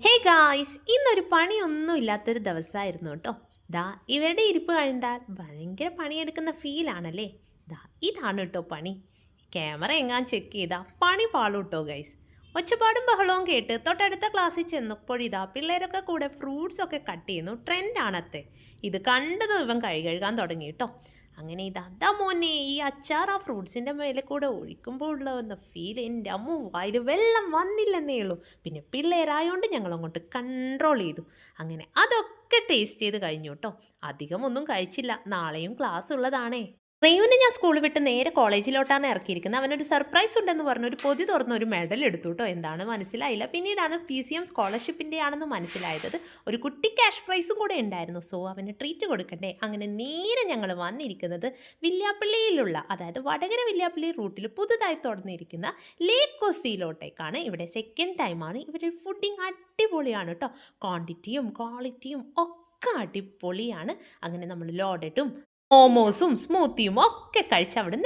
Hey guys ഇന്നൊരു പണിയൊന്നും ഇല്ലാത്തൊരു ദിവസമായിരുന്നു കേട്ടോ. ദാ ഇവരുടെ ഇരിപ്പ് കണ്ടാൽ ഭയങ്കര പണിയെടുക്കുന്ന ഫീലാണല്ലേ. ദാ ഇതാണ് കേട്ടോ പണി. ക്യാമറ എങ്ങാൻ ചെക്ക് ചെയ്താൽ പണി പാളും കേട്ടോ ഗൈസ്. ഒച്ചപ്പാടും ബഹളവും കേട്ട് തൊട്ടടുത്ത ക്ലാസ്സിൽ ചെന്നപ്പോഴിതാ പിള്ളേരൊക്കെ കൂടെ ഫ്രൂട്ട്സ് ഒക്കെ കട്ട് ചെയ്യുന്നു. ട്രെൻഡാണത്തെ. ഇത് കണ്ടതും ഇവൻ കൈ കഴുകാൻ തുടങ്ങി കേട്ടോ. അങ്ങനെ ഇതാ മോനെ ഈ അച്ചാർ ആ ഫ്രൂട്ട്സിൻ്റെ മേലെ കൂടെ ഒഴിക്കുമ്പോൾ ഉള്ള ഫീൽ എൻ്റെ അമ്മ വായിൽ വെള്ളം വന്നില്ലെന്നേ ഉള്ളൂ. പിന്നെ പിള്ളേരായോണ്ട് ഞങ്ങൾ അങ്ങോട്ട് കൺട്രോൾ ചെയ്തു. അങ്ങനെ അതൊക്കെ ടേസ്റ്റ് ചെയ്ത് കഴിഞ്ഞു കേട്ടോ. അധികം ഒന്നും കഴിച്ചില്ല, നാളെയും ക്ലാസ് ഉള്ളതാണേ. റെയുവിനെ ഞാൻ സ്കൂൾ വിട്ട് നേരെ കോളേജിലോട്ടാണ് ഇറക്കിയിരിക്കുന്നത്. അവനൊരു സർപ്രൈസ് ഉണ്ടെന്ന് പറഞ്ഞു ഒരു പൊതി തുറന്ന് ഒരു മെഡൽ എടുത്തു കേട്ടോ. എന്താണ് മനസ്സിലായില്ല. പിന്നീടാണ് PCM സ്കോളർഷിപ്പിൻ്റെ ആണെന്ന് മനസ്സിലായത്. ഒരു കുട്ടി ക്യാഷ് പ്രൈസും കൂടെ ഉണ്ടായിരുന്നു. സോ അവന് ട്രീറ്റ് കൊടുക്കണ്ടേ. അങ്ങനെ നേരെ ഞങ്ങൾ വന്നിരിക്കുന്നത് വില്യാപ്പള്ളിയിലുള്ള, അതായത് വടകര വില്യാപ്പള്ളി റൂട്ടിൽ പുതുതായി തുറന്നിരിക്കുന്ന ലേക്ക് കൊസിയിലോട്ടേക്കാണ്. ഇവിടെ സെക്കൻഡ് ടൈമാണ്. ഇവരുടെ ഫുഡിങ് അടിപൊളിയാണ് കേട്ടോ. ക്വാണ്ടിറ്റിയും ക്വാളിറ്റിയും ഒക്കെ അടിപൊളിയാണ്. അങ്ങനെ നമ്മൾ ലോഡഡും മോമോസും സ്മൂത്തിയും ഒക്കെ കഴിച്ച് അവിടുന്ന്